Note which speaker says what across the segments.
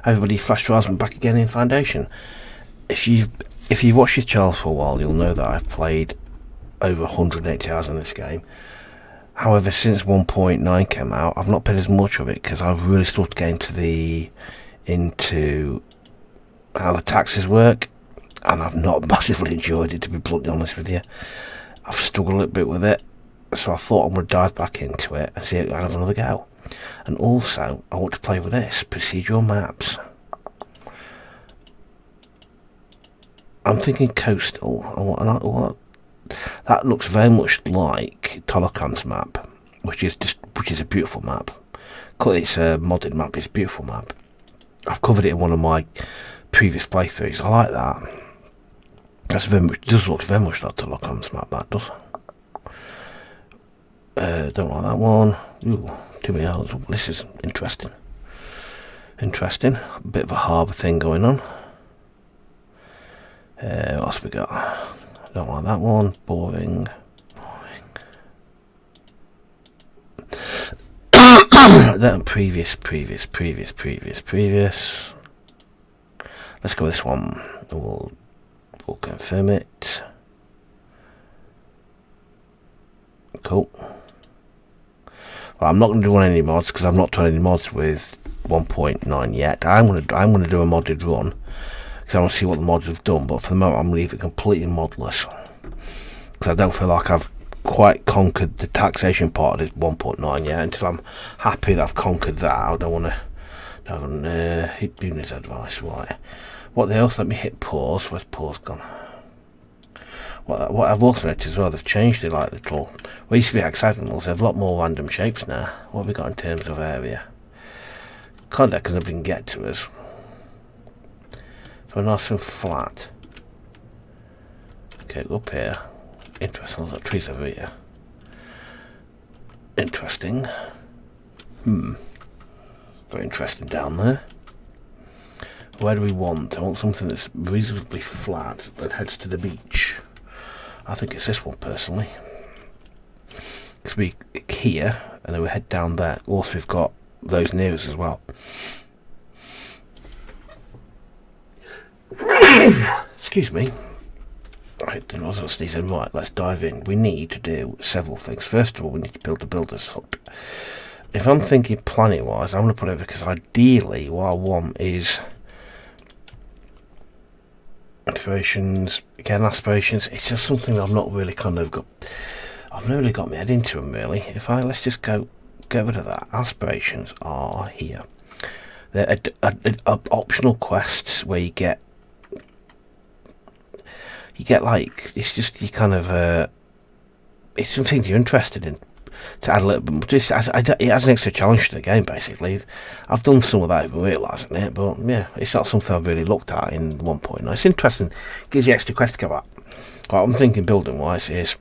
Speaker 1: Everybody, Flash Rasmus back again in Foundation. If you've watched your channel for a while, you'll know that I've played over 180 hours in this game. However, since 1.9 came out, I've not played as much of it because I've really started to get into how the taxes work, and I've not massively enjoyed it, to be bluntly honest with you. I've struggled a little bit with it, so I thought I'm going to dive back into it and see it and have another go. And also, I want to play with this, procedural maps. I'm thinking coastal. That looks very much like Tolokan's map, which is a beautiful map. It's a modded map. It's a beautiful map. I've covered it in one of my previous playthroughs. I like that. Does look very much like Tolokan's map. That does. Don't like that one. Ooh, too many islands. This is interesting. Interesting. A bit of a harbour thing going on. What else we got? Don't like that one. Boring. Then previous. Let's go with this one. We'll confirm it. Cool. Well, I'm not going to do any mods because I've not done any mods with 1.9 yet. I'm going to do a modded run because I want to see what the mods have done. But for the moment, I'm going to leave it completely modless because I don't feel like I've quite conquered the taxation part of this 1.9 yet. Until I'm happy that I've conquered that, I don't want to hit Booney's advice. Right. What else? Let me hit pause. Where's pause gone? What I've also noticed as well, they've changed it like little. Well, used to be hexagonals. They have a lot more random shapes now. What have we got in terms of area? Can't that because nobody can get to us. So we're nice and flat. Okay, up here. Interesting. There's trees over here. Interesting. Very interesting down there. Where do we want? I want something that's reasonably flat that heads to the beach. I think it's this one personally. Because we here and then we head down there. Also, we've got those near us as well. Excuse me. I wasn't sneezing. Right, let's dive in. We need to do several things. First of all, we need to build a builder's hut. If I'm thinking planning wise, I'm going to put it over because ideally what I want is aspirations. Again, aspirations. It's just something I've not really I've not really got my head into them really. Let's just get rid of that. Aspirations are here. They're optional quests where you get like, it's just you kind of it's some things you're interested in to add a little bit more. It adds an extra challenge to the game basically. I've done some of that even realising it, but yeah, it's not something I've really looked at in 1.9. It's interesting, gives you extra quests to go at. What I'm thinking building wise is,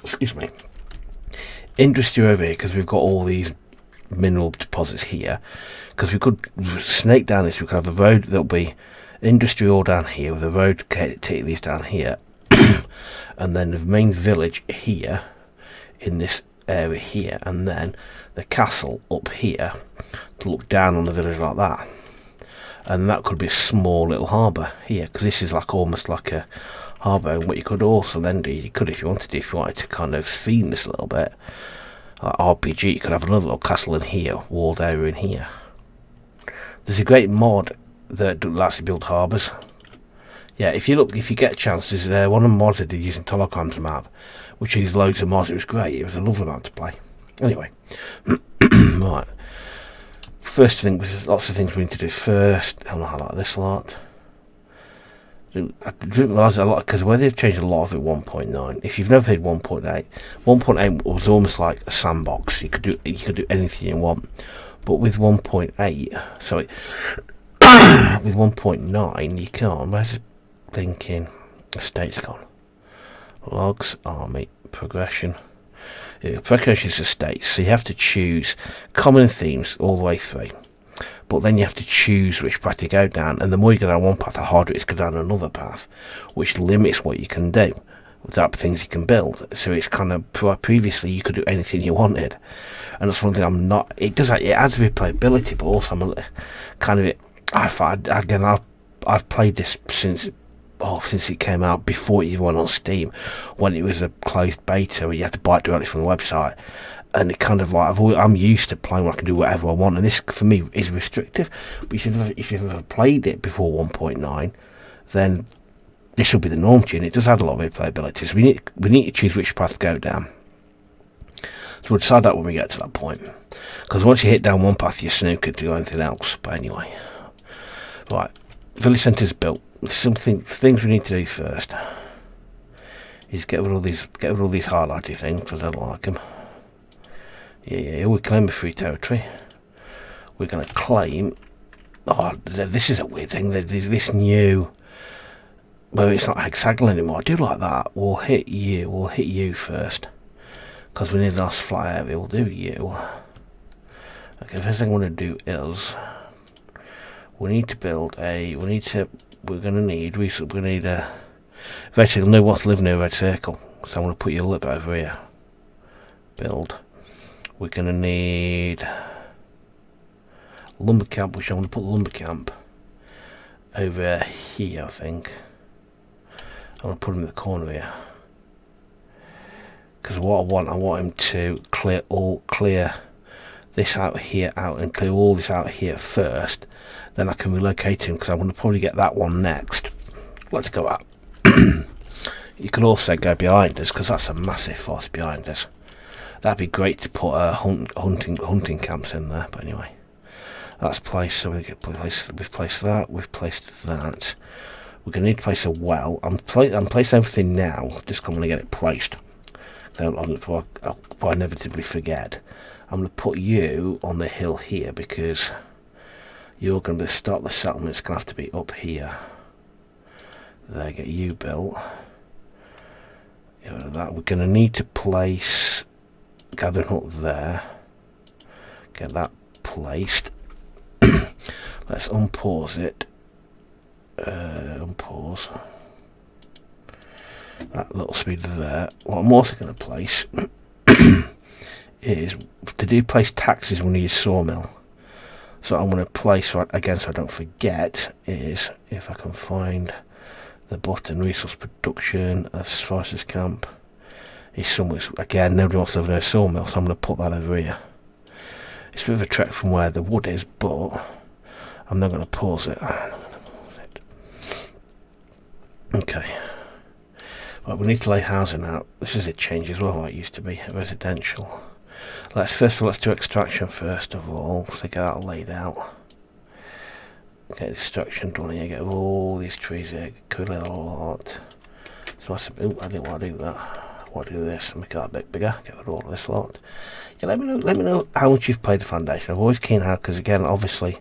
Speaker 1: excuse me, industry over here, because we've got all these mineral deposits here, because we could snake down this. We could have a road that'll be industry all down here with a road take these down here and then the main village here in this area here, and then the castle up here to look down on the village like that. And that could be a small little harbour here, because this is like almost like a harbour. And what you could also then do, you could, if you wanted to kind of theme this a little bit like RPG, you could have another little castle in here, walled area in here. There's a great mod that lets you build harbours. Yeah, if you get a chance, there's one of the mods I did using Tolokan's map, which is loads of mods. It was great. It was a lovely map to play. Anyway, right. First thing, there's lots of things we need to do first. I don't know how I like this lot. I didn't realise a lot because where they've changed a lot of it. 1.9. If you've never played 1.8, 1.8 was almost like a sandbox. You could do anything you want. But with 1.8, sorry, with 1.9 you can't. Where's the blinking estates gone? Logs, army, progression. Yeah, progression is estates, so you have to choose common themes all the way through. But then you have to choose which path you go down, and the more you go down one path, the harder it is to go down another path, which limits what you can do. the type of things you can build. So it's kind of, previously you could do anything you wanted, and that's one thing I'm not. It adds replayability, but also I'm kind of. I've played this since it came out, before it went on Steam, when it was a closed beta where you had to buy it directly from the website. And it kind of like, I'm used to playing where I can do whatever I want, and this for me is restrictive. But if you've ever played it before 1.9, then this will be the norm to you, and it does add a lot of replayability. So we need to choose which path to go down. So we'll decide that when we get to that point, because once you hit down one path, you're snookered to do anything else. But anyway, right, village centre's built. Things we need to do first is get rid of all these highlighty things, because I don't like them. Yeah, we claim a free territory. We're going to claim. Oh, this is a weird thing. There's this new. Well, it's not hexagonal anymore. I do like that. We'll hit you first, because we need a nice flat area. We'll do you. Okay, first thing I want to do is we need to build a. We're going to need a red circle. No one wants to live near a red circle, so I'm going to put you a little bit over here. Build. We're going to need lumber camp, which I'm going to put the lumber camp over here, I think. I'm going to put him in the corner here, because what I want him to clear this out here and clear all this out here first. Then I can relocate him, because I'm going to probably get that one next. Let's go up. You could also go behind us, because that's a massive force behind us. That'd be great to put hunting camps in there. But anyway, that's placed. So we've placed that. We've placed that. We're going to need to place a well. I'm placing everything now, just I'm going to get it placed. I'll inevitably forget. I'm going to put you on the hill here, because you're going to start the settlement. It's going to have to be up here. There, get you built. That we're going to need to place gathering hut there. Get that placed. Let's unpause it. Unpause that little speed there. What I'm also going to place is to place taxes. We need a sawmill. So I'm going to place, again, so I don't forget, is if I can find the button, resource production, as far as this camp is somewhere. Again, nobody wants to live in a sawmill, so I'm going to put that over here. It's a bit of a trek from where the wood is, but I'm not going to pause it. Okay. Right, we need to lay housing out. This is a change as well, what it used to be, residential. Let's do extraction first of all, so get that laid out. Get extraction done here, get all these trees here, clear a lot. So I didn't want to do that. I want to do this, make that a bit bigger, get rid of all of this lot. Yeah, let me know how much you've played the Foundation. I've always keen how, because again, obviously,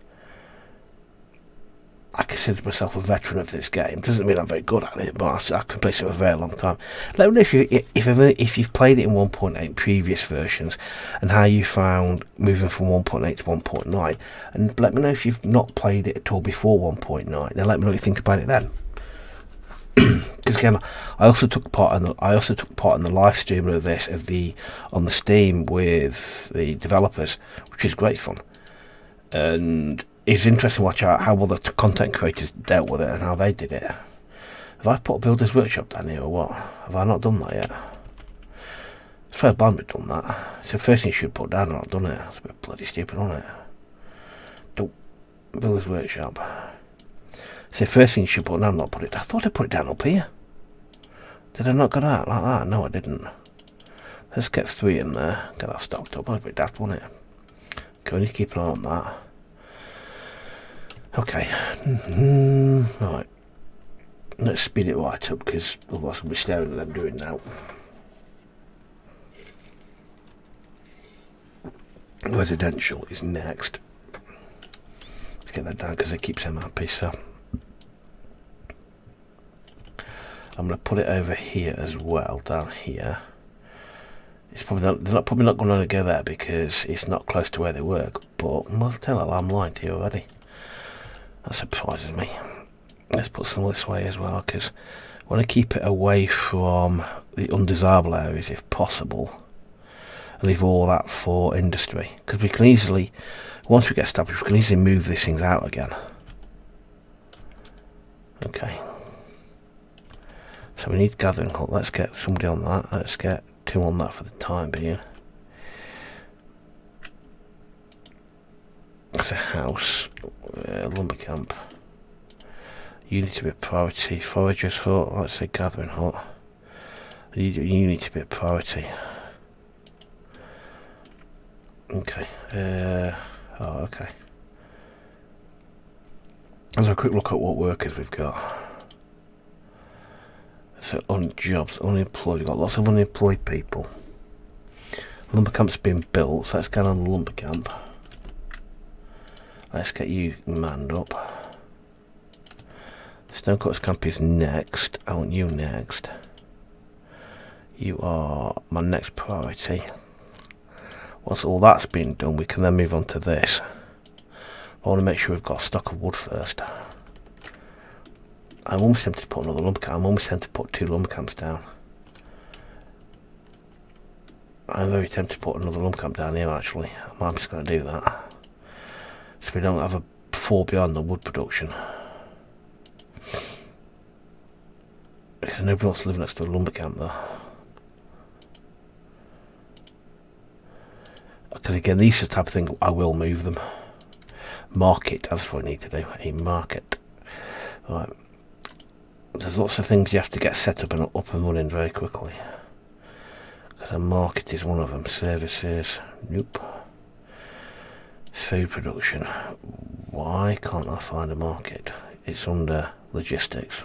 Speaker 1: I consider myself a veteran of this game. Doesn't mean I'm very good at it, but I can play it for a very long time. Let me know if you've played it in 1.8 previous versions, and how you found moving from 1.8 to 1.9. And let me know if you've not played it at all before 1.9, and let me know what you think about it then. Because again, I also took part in the live stream of this on the Steam with the developers, which is great fun. And it's interesting to watch how well the content creators dealt with it and how they did it. Have I put a Builder's Workshop down here or what? Have I not done that yet? I swear I've done that. It's the first thing you should put down, and I've not done it. It's a bit bloody stupid, isn't it? Don't. Builder's Workshop. It's the first thing you should put down, not put it. I thought I put it down up here. Did I not go that like that? No, I didn't. Let's get 3 in there. Get that stocked up. That's a bit daft, wasn't it? Okay, we need to keep an eye on that. Okay, right, let's speed it right up, because otherwise we'll be staring at them doing now. Residential is next. Let's get that down, because it keeps them happy, so I'm going to put it over here as well, down here. It's they're probably not going to go there, because it's not close to where they work, but I'll tell her I'm lying to you already. That surprises me. Let's put some this way as well, because want to keep it away from the undesirable areas if possible, and leave all that for industry, because we can easily, once we get established, we can easily move these things out again. Okay, so we need gathering hut. Let's get somebody on that. Let's get 2 on that for the time being. It's a house, lumber camp. You need to be a priority. Foragers hut, let's say gathering hut. You need to be a priority. Okay. Okay. Let's have a quick look at what workers we've got. So on jobs, unemployed. We've got lots of unemployed people. Lumber camp's been built, so let's get on the lumber camp. Let's get you manned up. Stonecutters camp is next. I want you next. You are my next priority. Once all that's been done, we can then move on to this. I want to make sure we've got a stock of wood first. I'm almost tempted to put another lumber camp. I'm almost tempted to put 2 lumber camps down. I'm very tempted to put another lumber camp down here actually. I'm just going to do that. So we don't have a fall behind the wood production. Because nobody wants to live next to a lumber camp though. Because again, these are the type of thing I will move them. Market, that's what I need to do. A market. Right. There's lots of things you have to get set up and running very quickly. Because a market is one of them. Services, nope. Food production. Why can't I find a market? It's under logistics.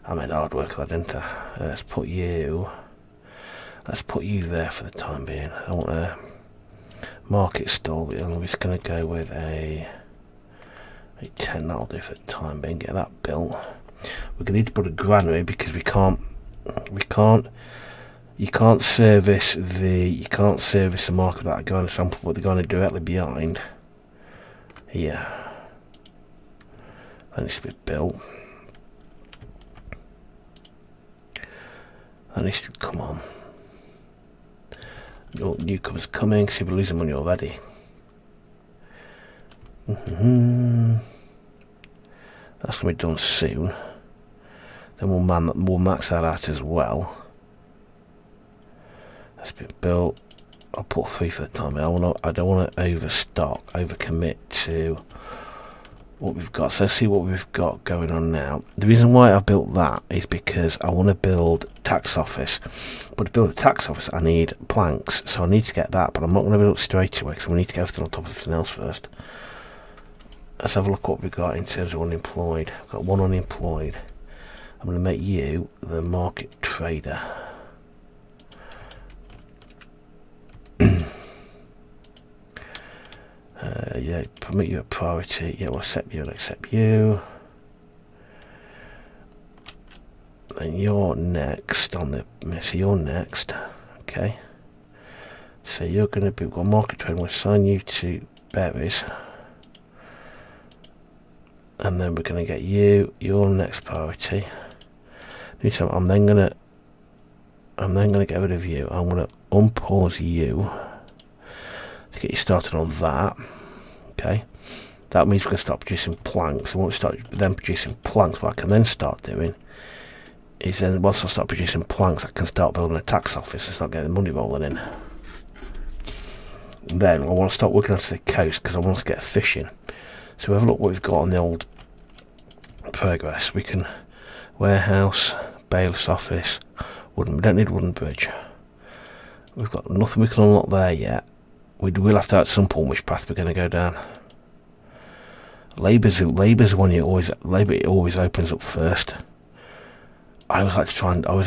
Speaker 1: I made hard work of that, didn't I? Let's put you there for the time being. I want a market stall, but I'm just going to go with a 10. That'll do for the time being. Get that built. We're going to need to put a granary because you can't service the market without going to sample what they're going directly behind here. That needs to be built. That needs to come on. No newcomers coming. See, we're losing money already. That's going to be done soon. Then we'll max that out as well. That's been built. I'll put 3 for the time. I don't want to overcommit to what we've got. So let's see what we've got going on now. The reason why I built that is because I want to build tax office. But to build a tax office, I need planks. So I need to get that, but I'm not going to build it straight away because we need to get everything on top of everything else first. Let's have a look what we've got in terms of unemployed. I've got 1 unemployed. I'm going to make you the market trader. Yeah, permit you a priority. Yeah, we'll accept you and accept you. Then you're next on the. So you're next. Okay. So you're going to be. We've got market trade. We'll assign you to berries. And then we're going to get you your next priority. I'm then going to get rid of you. I'm going to unpause you to get you started on that. Okay, that means we're going to start producing planks. And once we start then producing planks, what I can then start doing is then once I start producing planks, I can start building a tax office and start getting the money rolling in. And then I want to start working onto the coast because I want to get fishing. So have a look what we've got on the old progress. We can warehouse, bailiff's office, wooden. We don't need wooden bridge. We've got nothing we can unlock there yet. We will have to at some point which path we're going to go down. Labour's one you always opens up first. I always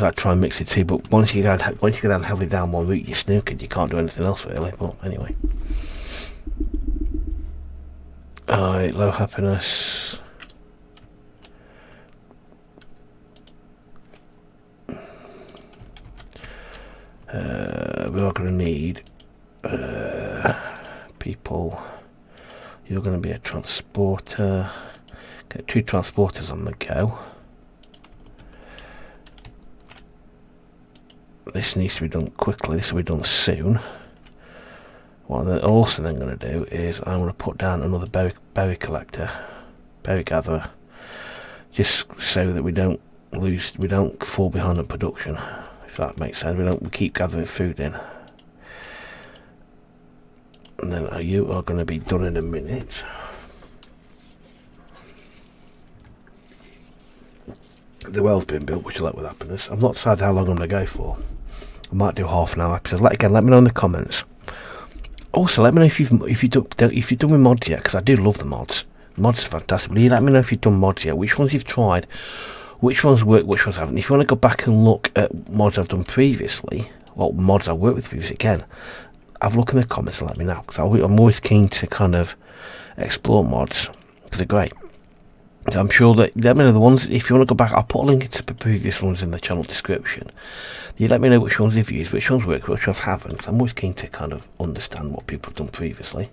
Speaker 1: like to try and mix it too, but once you go down heavily down one route, you're snookered. You can't do anything else really. But anyway, alright, low happiness. We are going to need people. You're going to be a transporter. Get 2 transporters on the go. this needs to be done quickly. This will be done soon. What I'm also then going to do is I'm going to put down another berry collector, berry gatherer, just so that we don't fall behind on production, if that makes sense. We keep gathering food in. And then you are going to be done in a minute. The well's been built, which I like with happiness. I'm not decided how long I'm going to go for. I might do half an hour episode. Let me know in the comments. Also, let me know if you've done with mods yet, because I do love the mods. Mods are fantastic. But let me know if you've done mods yet. Which ones you've tried, which ones work, which ones haven't. If you want to go back and look at mods I've done previously, or mods I've worked with previously, again, have a look in the comments and let me know, because I'm always keen to kind of explore mods because they're great. So I'm sure that let me know the ones. If you want to go back, I'll put a link to the previous ones in the channel description. You let me know which ones you've used, which ones work, which ones haven't. I'm always keen to kind of understand what people have done previously.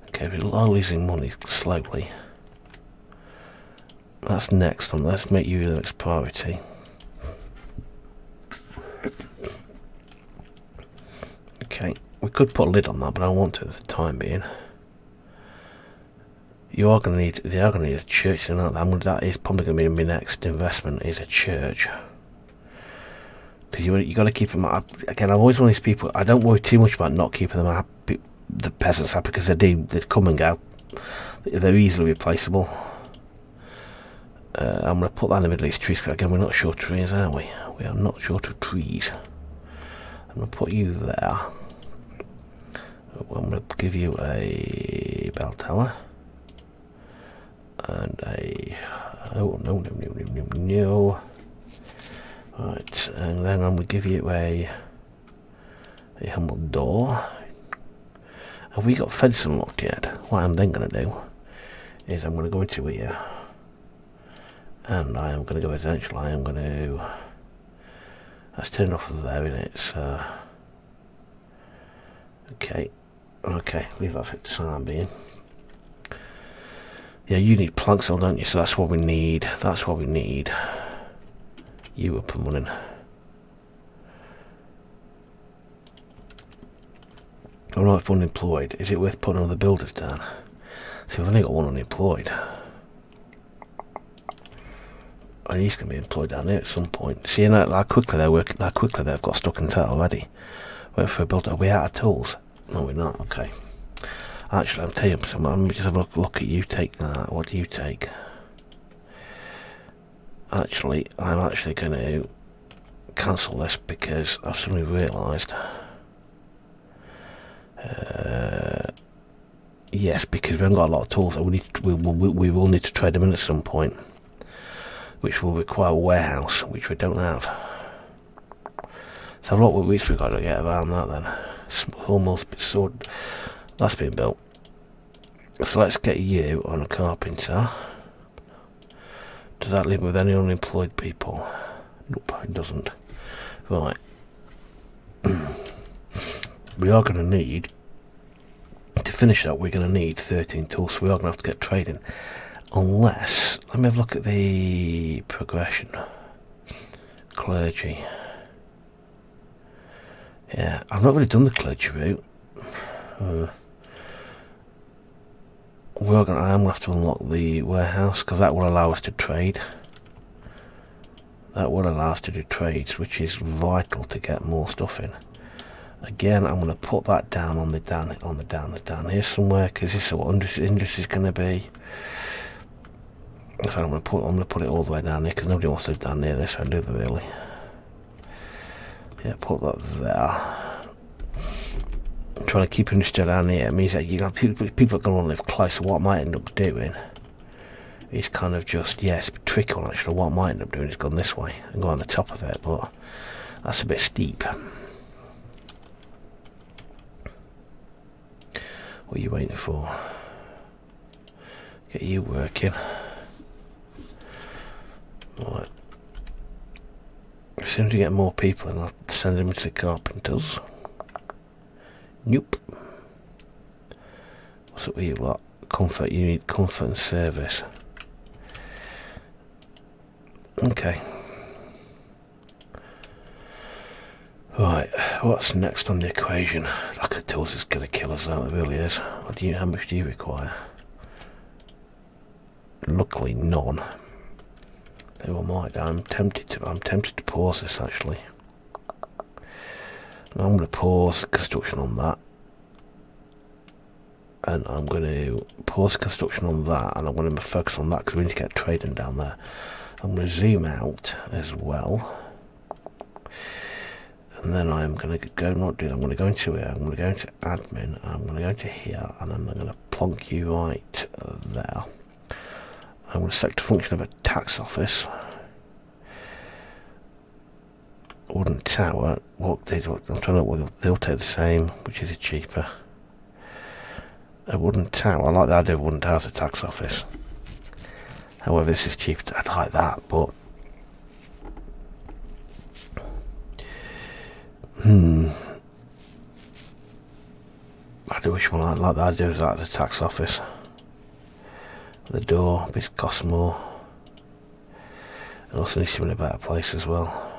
Speaker 1: Okay, we are losing money slowly. That's next on. Let's make you the next priority. Okay, we could put a lid on that, but I don't want to at the time being. They are going to need a church, and that is probably going to be my next investment, is a church. Because you got to keep them happy. Again, I'm always one of these people. I don't worry too much about not keeping them happy, the peasants happy, because they come and go. They're easily replaceable. I'm going to put that in the middle of these trees, because again, we're not short of trees, are we? We are not short of trees. I'm going to put you there. I'm going to give you a bell tower. And no. Right, and then I'm going to give you a humble door. Have we got fence unlocked yet? What I'm then going to do is I'm going to go into here, and I am going to go residential. I am going to, that's turned off there, isn't it? So, okay, leave that for the time being. Yeah, you need planks on, don't you? So that's what we need. You up and running. Alright, if unemployed. Is it worth putting other builders down? See, we've only got one unemployed. And he's going to be employed down there at some point. See, how quickly they've got stuck in that already. Wait for a builder. Are we out of tools? No, we're not. Okay. Actually, I'm telling you something. Let me just have a look at you. Take that. What do you take? Actually, I'm actually going to cancel this because I've suddenly realised. Yes, because we haven't got a lot of tools, and we will need to trade them in at some point, which will require a warehouse, which we don't have. So what we've got to get around that then. Almost sort. That's been built. So let's get you on a carpenter. Does that leave me with any unemployed people? Nope, it doesn't. Right. We are going to need, to finish that, we're going to need 13 tools, so we are going to have to get trading. Unless, let me have a look at the progression. Clergy. Yeah, I've not really done the clergy route. I'm going to have to unlock the warehouse, because that will allow us to trade. That will allow us to do trades, which is vital to get more stuff in. Again, I'm going to put that down on the down here somewhere, because this is what industry is going to be. So I'm going to put it all the way down here, because nobody wants to live down near this, do they really? Yeah, put that there. I'm trying to keep industry down here. It means that you got people are going to want to live close. So what I might end up doing is kind of just, it's a tricky one actually. What I might end up doing is going this way and go on the top of it, but that's a bit steep. What are you waiting for? Get you working. Right. As soon as we get more people in, I'll send them to the carpenters. Nope. What's up with you lot? Comfort, you need comfort and service. Okay. Right, what's next on the equation? Lack of tools is going to kill us out, it really is. How much do you require? Luckily none. Never mind, I'm tempted to pause this actually. I'm going to pause construction on that. And I'm going to pause construction on that, and I'm going to focus on that because we need to get trading down there. I'm going to zoom out as well. And then I'm going to go, not do that, I'm going to go into here, I'm going to go into admin, I'm going to go into here, and then I'm going to plonk you right there. I'm going to select a function of a tax office. Wooden tower, I'm trying to know what they'll take the same, which is cheaper. A wooden tower, I like the idea of a wooden tower as a tax office. However, this is cheaper, I'd like that, but I do wish one I like the idea of that as a tax office. The door, this costs more. It also needs to be in a better place as well.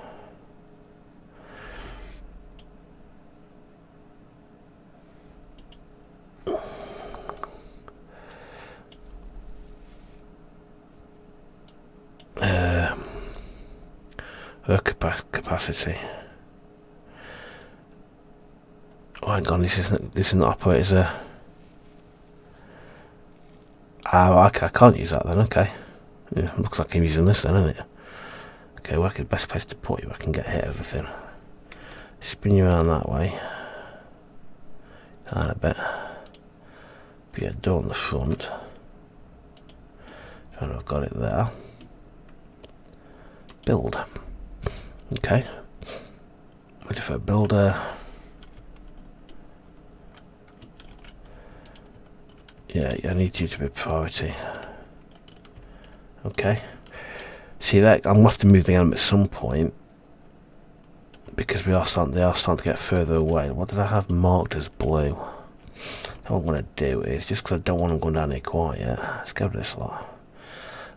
Speaker 1: Her capacity. Oh, hang on, this is not operated as a. Oh, okay, I can't use that then. Okay, yeah, looks like I'm using this then, isn't it? Okay, where's the best place to put you? I can get hit everything. Spin you around that way. A bit. Be a door on the front. And I've got it there. Build. Okay. Ready for a builder. Yeah, I need you to be priority. Okay. See that I'm going to have to move the game at some point because they are starting to get further away. What did I have marked as blue? What I'm going to do is, just because I don't want them going down here quite yet, let's go to this lot.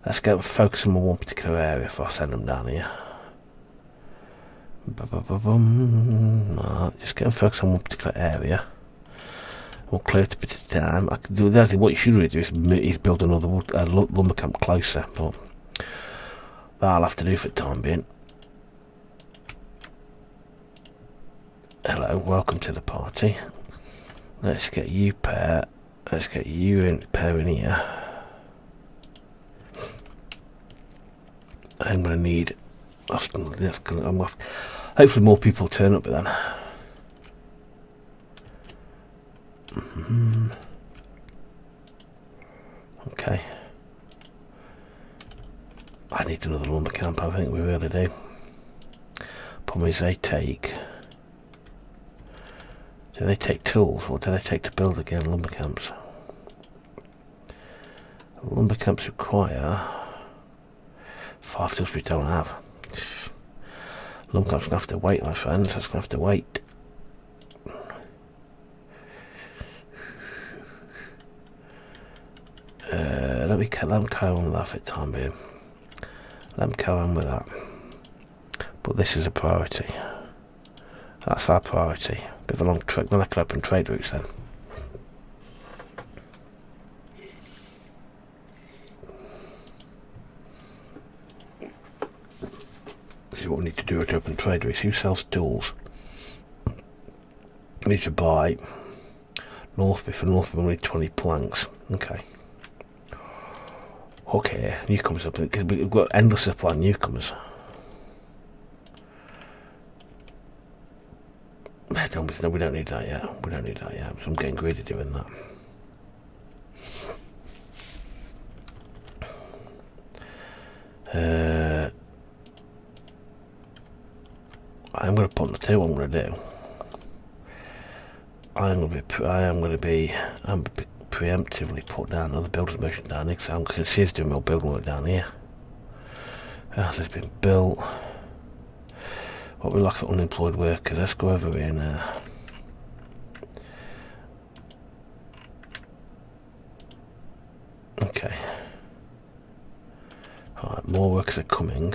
Speaker 1: Let's go and focus on one particular area if I send them down here. Just get and focus on one particular area. We'll clear it a bit of time. I can do that. What you should really do is build another lumber camp closer, but that I'll have to do for the time being. Hello, welcome to the party. Let's get you pair. Let's get you in pair in here. I'm going to need. Hopefully more people turn up then. Okay. I need another lumber camp, I think we really do. Problem is they take... Do they take tools? What do they take to build again lumber camps? Lumber camps require 5 tools we don't have. Lumber camps going to have to wait, my friends. That's going to have to wait. Let me carry on with that for the time being. Let me carry on with that. But this is a priority. That's our priority. Bit of a long trek, then I can open trade routes then. See what we need to do to open trade routes. Who sells tools? We need to buy Northby. For Northby we need 20 planks. Okay. Okay, newcomers up because we've got endless supply of newcomers. No, we don't need that yet. We don't need that yet. So I'm getting greedy doing that. I'm going to put on the table what I'm going to do. I'm going to be preemptively put down another builder's motion down here because I can see us doing more building work down here. House has been built. What we lack for unemployed workers. Let's go over here now. Okay. Alright, more workers are coming.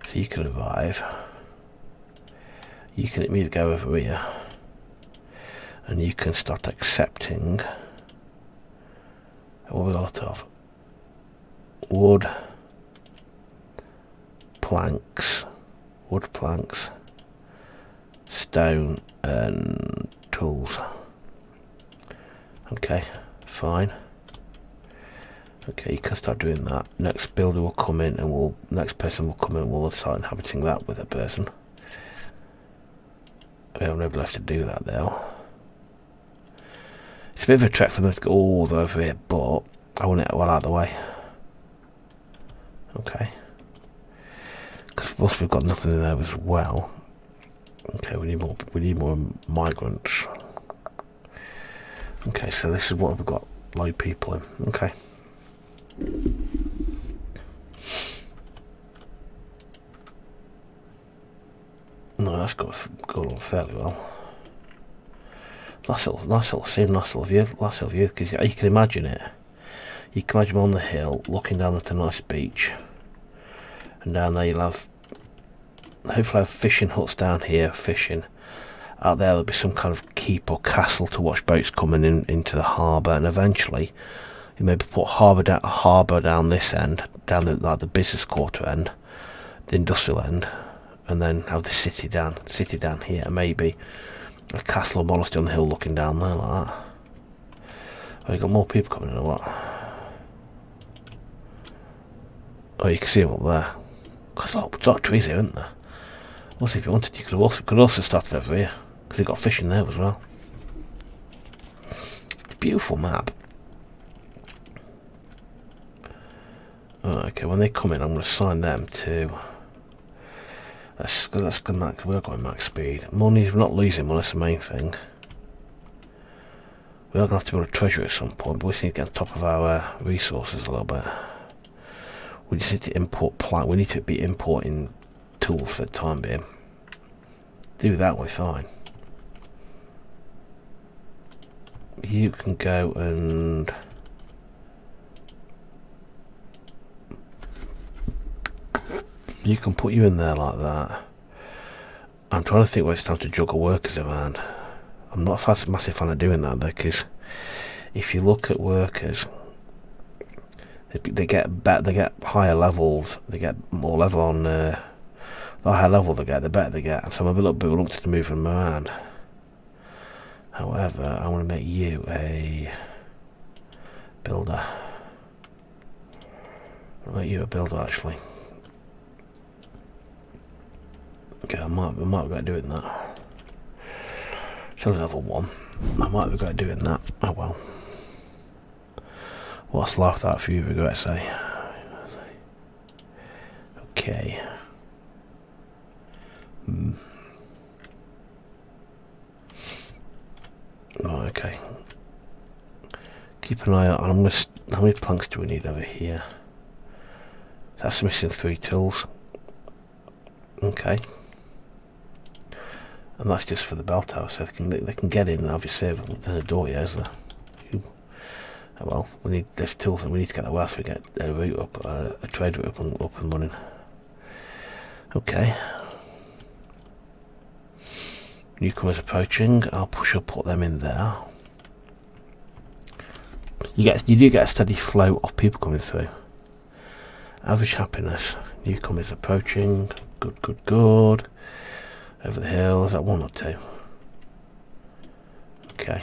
Speaker 1: So you can arrive. You can immediately go over here. And you can start accepting what we got a lot of wood planks, stone and tools. Okay, fine. Okay, you can start doing that. Next builder will come in and next person will come in and we'll start inhabiting that with a person. We have nobody left to do that though. It's a bit of a trek for them to go all the way over here, but I want it well out of the way. Okay. Because plus we've got nothing in there as well. Okay, we need more migrants. Okay, so this is what we've got. Load people in. Okay. No, that's going on fairly well. Nice little scene, nice little view, because you can imagine it. You can imagine on the hill, looking down at a nice beach, and down there you'll hopefully have fishing huts down here, fishing. Out there'll be some kind of keep or castle to watch boats coming into the harbour, and eventually you maybe put a harbour down this end, down the business quarter end, the industrial end, and then have the city down here, maybe a castle or monastery on the hill looking down there like that. Oh, you got more people coming in or what? Oh, you can see them up there. There's a lot of trees here, isn't there? Also, if you wanted, you could also start over here, because you've got fish in there as well. It's a beautiful map. Oh, okay, when they come in, I'm going to assign them to. Let's go max. We're going max speed. Money, we're not losing money. That's the main thing. We are going to have to build a treasury at some point, but we just need to get on top of our resources a little bit. We just need to import plant. We need to be importing tools for the time being. Do that, we're fine. You can go and you can put you in there like that. I'm trying to think where it's time to juggle workers around. I'm not a massive fan of doing that though, because if you look at workers, they get higher levels. They get more level on the higher level they get, the better they get. So I'm a little bit reluctant to move them around. However, I want to make you a builder. I'll make you a builder actually. Okay, I might regret doing that. It's only level 1. I might regret doing that. Oh well. What's life that for you regret, say? Okay. Oh, okay. Keep an eye out. How many planks do we need over here? That's missing 3 tools. Okay. And that's just for the bell tower, so they can get in and obviously there's a door here, is there? Oh, well, we need those tools and we need to get the west. We get a route up, a trade route up and running. Okay. Newcomers approaching. I'll put them in there. You do get a steady flow of people coming through. Average happiness. Newcomers approaching. Good. Over the hill. Is that 1 or 2? Okay.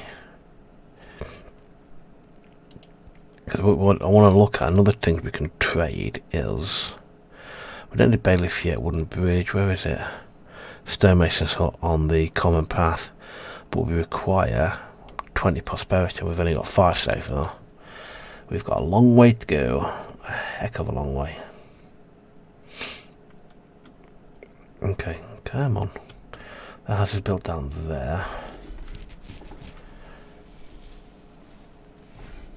Speaker 1: Because what I want to look at, another thing we can trade is, we don't need bailiff yet, wooden bridge, where is it? Stonemason's hut on the common path, but we require 20 prosperity. We've only got 5 so far. We've got a long way to go, a heck of a long way. Okay, come on. The house is built down there.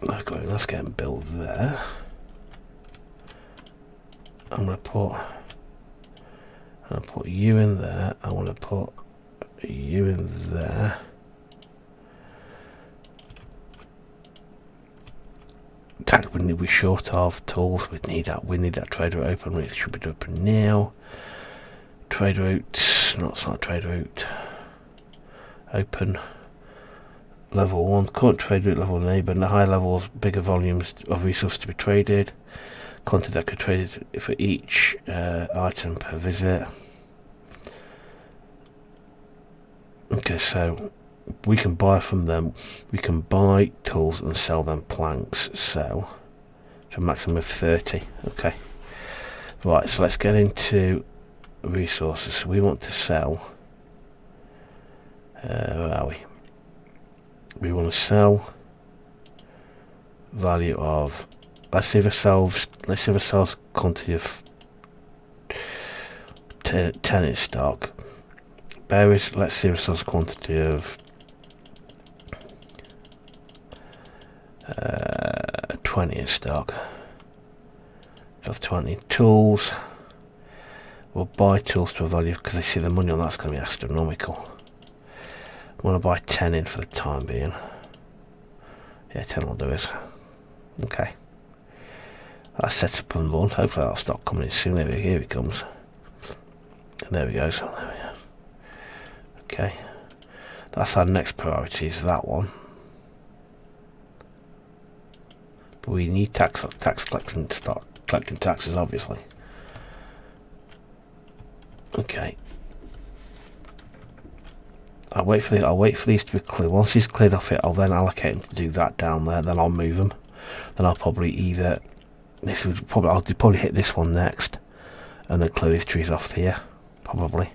Speaker 1: Let's get them built there. I'm gonna put you in there. I want to put you in there. we're short of tools. We need that trade route open. It should be open now. Trade route, not trade route. Open. Level 1, current trade route level neighbour, and the higher levels, bigger volumes of resources to be traded. Quantity that could be traded for each item per visit. Okay, so we can buy from them. We can buy tools and sell them planks. So a maximum of 30. Okay. Right, so let's get into resources. So we want to sell. Where are we? We want to sell value of. Let's see if it sells quantity of 10 in stock. Berries. Let's see if it sells quantity of 20 in stock. Of 20 tools. We'll buy tools to a value because they see the money on that's going to be astronomical. I want to buy 10 in for the time being. Yeah, 10 will do it. Okay. That's set up and launched. Hopefully that'll stop coming in soon. Here it comes. And there we go. So there we go. Okay. That's our next priority, is that one. But we need tax collecting to start collecting taxes, obviously. Okay. I'll wait for these to be cleared. Once he's cleared off it, I'll then allocate him to do that down there. Then I'll move them. Then I'll probably I'll probably hit this one next, and then clear these trees off here. Probably.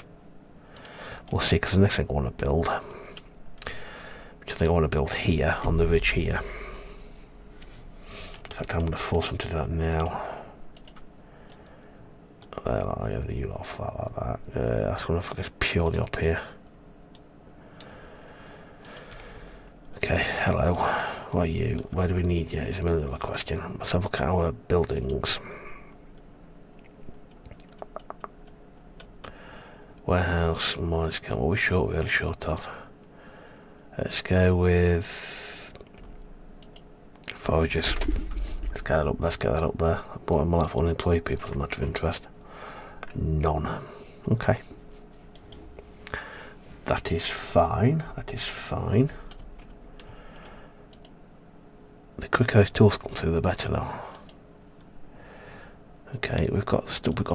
Speaker 1: We'll see. Because the next thing I want to build, which I think I want to build here on the ridge here. In fact, I'm going to force them to do that now. I'll get you off that like that. That's going to focus purely up here. Okay, hello. Where are you? Where do we need you? Is another question. Let's have a look at our buildings. Warehouse, mines camp. What are we really short of? Let's go with foragers. Let's get that up there. I bought in my life one employee people as much of interest. None. Okay. That is fine. The quicker those tools come through, the better, though. Okay, we've got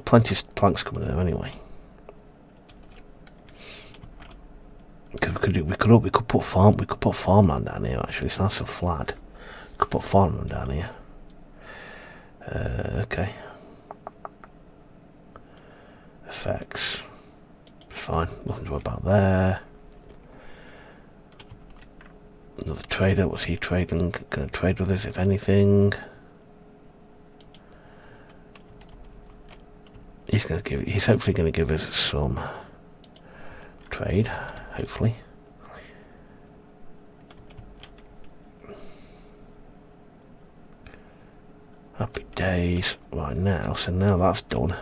Speaker 1: plenty of planks coming there anyway. We could put farmland down here. Actually, it's nice and flat. We could put farmland down here. Okay. Effects. Fine. Nothing to worry about there. Another trader. What's he trading? Going to trade with us, if anything. He's hopefully going to give us some trade. Hopefully. Happy days. Right now. So now that's done.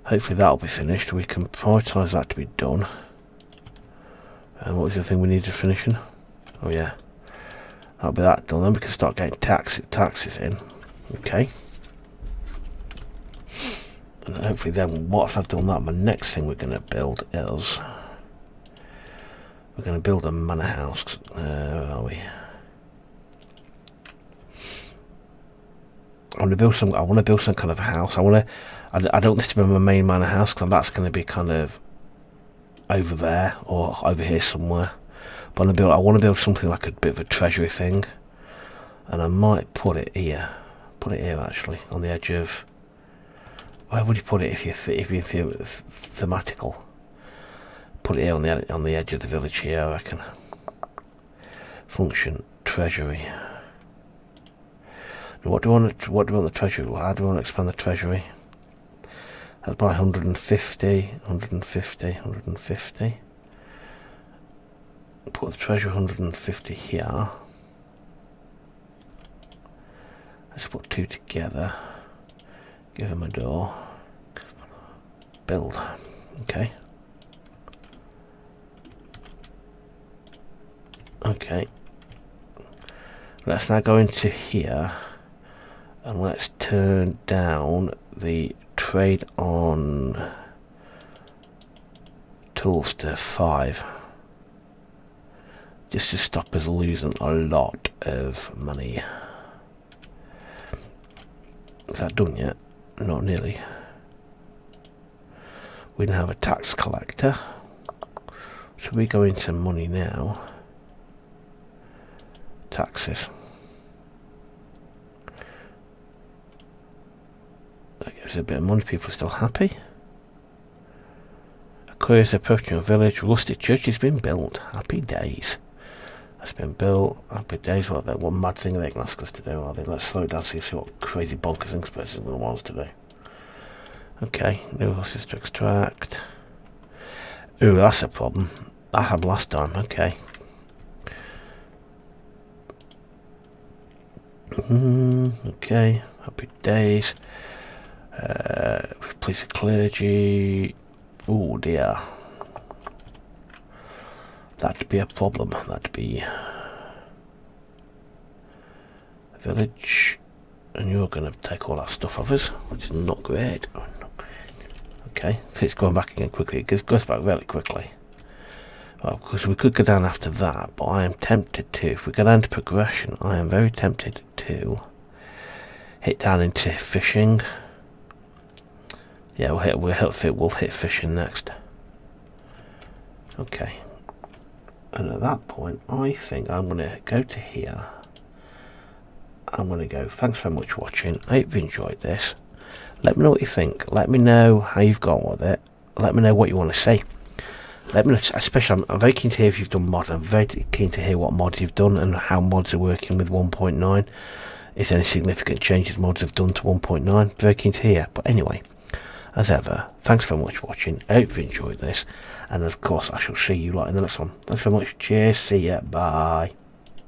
Speaker 1: Hopefully that'll be finished. We can prioritise that to be done. And what was the thing we needed finishing? Oh yeah, that'll be that done. Then we can start getting taxes in. Okay. And hopefully then, once I've done that, my next thing we're going to build is we're going to build a manor house. Where are we? I want to build some kind of house. I don't want this to be my main manor house because that's going to be kind of over there or over here somewhere. But I want to build something like a bit of a treasury thing, and I might put it here. Put it here actually, on the edge of. Where would you put it if you're thematical? Put it here on the edge of the village here, I reckon. Function treasury. Now what do we want the treasury? How do we want to expand the treasury? That's by 150. Put the treasure 150 here. Let's put two together. Give him a door. Build. Okay. Okay. Let's now go into here and let's turn down the trade on tools to 5, just to stop us losing a lot of money. Is that done yet? Not nearly. We now have a tax collector. So we go into money now. Taxes. That gives us a bit of money. People are still happy. A courier's approaching a village. Rustic church has been built. Happy days. That's been built. Happy days. What mad thing are they going to ask us to do? Are they? Let's slow down, see what crazy bonkers things the person wants to do. Okay, new horses to extract. Ooh, that's a problem. That happened last time. Okay. Okay, happy days. Police of clergy. Oh dear. That'd be a problem. That'd be a village. And you're going to take all that stuff off us, which is not great. Okay, so it's going back again quickly. It goes back really quickly. Well, because we could go down after that, but I am tempted to. If we go down to progression, I am very tempted to hit down into fishing. Yeah, we'll hit fishing next. Okay. And at that point, I think I'm going to go to here. I'm going to go, thanks very much for watching. I hope you enjoyed this. Let me know what you think. Let me know how you've gone with it. Let me know what you want to see. Let me know, especially, I'm very keen to hear if you've done mod. I'm very keen to hear what mods you've done and how mods are working with 1.9. If any significant changes mods have done to 1.9. Very keen to hear. But anyway, as ever, thanks very much for watching. I hope you enjoyed this. And of course, I shall see you lot in the next one. Thanks very much. Cheers. See ya. Bye.